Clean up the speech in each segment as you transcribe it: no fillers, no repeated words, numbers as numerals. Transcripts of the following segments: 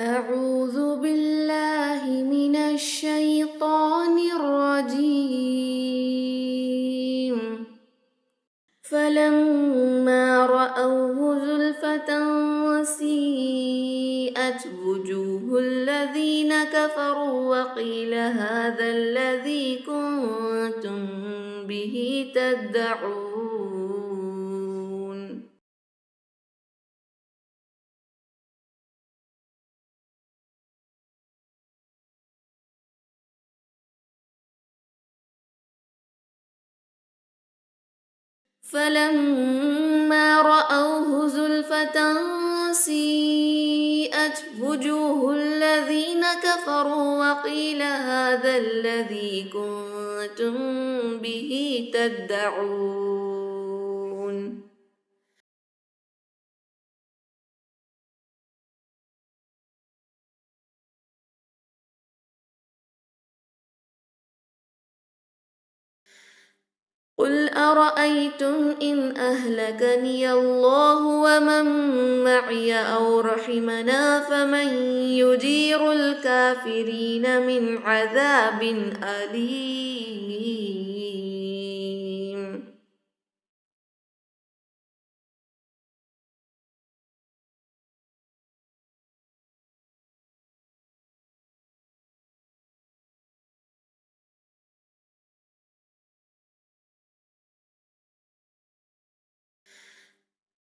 أعوذ بالله من الشيطان الرجيم. فلما رأوه زلفة وسيئت وجوه الذين كفروا وقيل هذا الذي كنتم به تدعون. فلما رأوه زلفة سيئت وجوه الذين كفروا وقيل هذا الذي كنتم به تدعون. قل أرأيتم إن أهلكني الله ومن معي أو رحمنا فمن يجير الكافرين من عذاب أليم.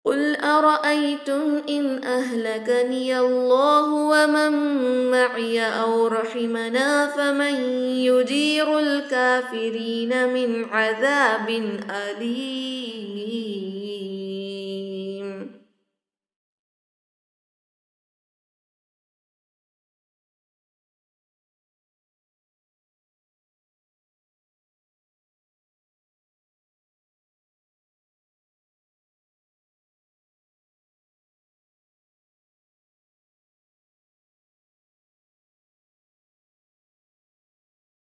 قل أرأيتم إن أهلكني الله ومن معي أو رحمنا فمن يجير الكافرين من عذاب أليم.